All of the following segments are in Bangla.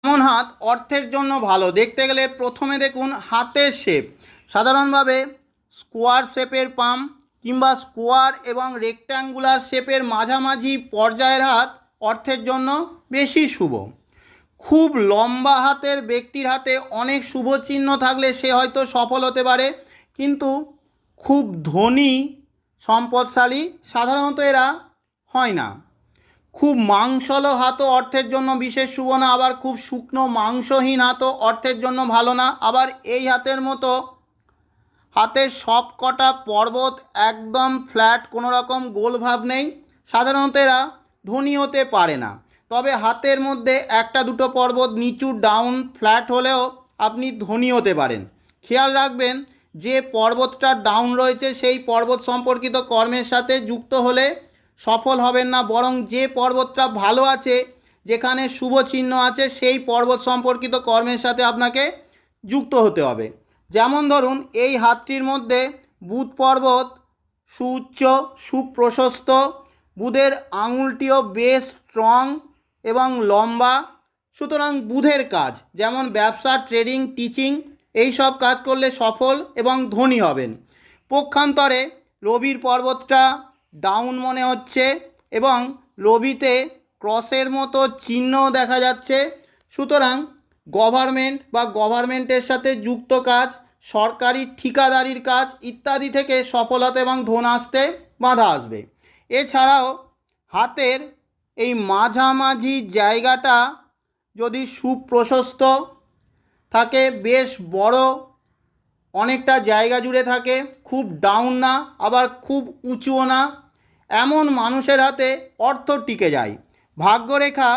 এমন হাত অর্থের জন্য ভালো। দেখতে গেলে প্রথমে দেখুন হাতের শেপ, সাধারণভাবে স্কোয়ার শেপের পাম কিংবা স্কোয়ার এবং রেক্ট্যাঙ্গুলার শেপের মাঝামাঝি পর্যায়ের হাত অর্থের জন্য বেশি শুভ। খুব লম্বা হাতের ব্যক্তির হাতে অনেক শুভ চিহ্ন থাকলে সে হয়তো সফল হতে পারে, কিন্তু খুব ধনী সম্পদশালী সাধারণত এরা হয় না। খুব মাংসলো হাতও অর্থের জন্য বিশেষ শুভ না, আবার খুব শুকনো মাংসহীন হাতও অর্থের জন্য ভালো না। আবার এই হাতের মতো হাতের সব কটা পর্বত একদম ফ্ল্যাট, কোনো রকম গোল ভাব নেই, সাধারণত এরা ধনী হতে পারে না। তবে হাতের মধ্যে একটা দুটো পর্বত নিচু ডাউন ফ্ল্যাট হলেও আপনি ধনী হতে পারেন। খেয়াল রাখবেন যে পর্বতটা ডাউন রয়েছে সেই পর্বত সম্পর্কিত কর্মের সাথে যুক্ত হলে সফল হবেন না, বরং যে পর্বতটা ভালো আছে, যেখানে শুভ চিহ্ন আছে, সেই পর্বত সম্পর্কিত কর্মের সাথে আপনাকে যুক্ত হতে হবে। যেমন ধরুন এই হাতটির মধ্যে বুধ পর্বত সুউচ্চ সুপ্রশস্ত, বুধের আঙুলটিও বেশ স্ট্রং এবং লম্বা, সুতরাং বুধের কাজ যেমন ব্যবসা, ট্রেডিং, টিচিং এই সব কাজ করলে সফল এবং ধনী হবেন। পক্ষান্তরে রবির পর্বতটা ডাউন মনে হচ্ছে এবং রবিতে ক্রসের মতো চিহ্ন দেখা যাচ্ছে, সুতরাং গভর্নমেন্ট বা গভর্নমেন্টের সাথে যুক্ত কাজ, সরকারি ঠিকাদারির কাজ ইত্যাদি থেকে সফলতা এবং ধন আসতে বাধা আসবে। এছাড়াও হাতের এই মাঝামাঝি জায়গাটা যদি সুপ্রশস্ত থাকে, বেশ বড় অনেকটা জায়গা জুড়ে থাকে, খুব ডাউন না আবার খুব উঁচুও না, এমন মানুষের হাতে অর্থ টিকে যায়। ভাগ্যরেখা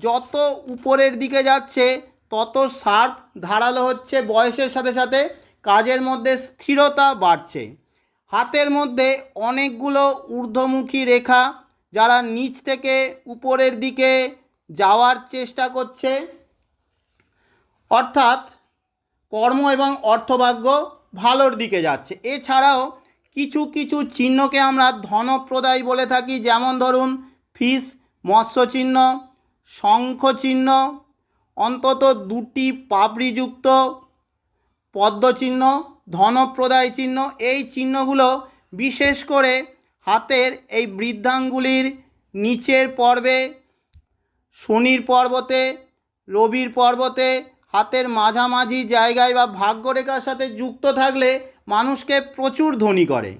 যত উপরের দিকে যাচ্ছে তত শার্প ধারালো হচ্ছে, বয়সের সাথে সাথে কাজের মধ্যে স্থিরতা বাড়ছে। হাতের মধ্যে অনেকগুলো ঊর্ধ্বমুখী রেখা, যারা নিচ থেকে উপরের দিকে যাওয়ার চেষ্টা করছে, অর্থাৎ কর্ম এবং অর্থভাগ্য ভালোর দিকে যাচ্ছে। এছাড়াও কিছু কিছু চিহ্নকে আমরা ধনপ্রদায়ী বলে থাকি, যেমন ধরুন ফিস, মৎস্য চিহ্ন, শঙ্খ চিহ্ন, অন্তত দুটি পাপড়িযুক্ত পদ্ম চিহ্ন, ধনপ্রদায়ী চিহ্ন। এই চিহ্নগুলো বিশেষ করে হাতের এই বৃদ্ধাঙ্গুলির নিচের পর্বে, শনির পর্বতে, রবির পর্বতে, হাতের মাঝামাঝি জায়গায় বা ভাগ্যরেখার সাথে যুক্ত থাকলে মানুষকে প্রচুর ধনী করে।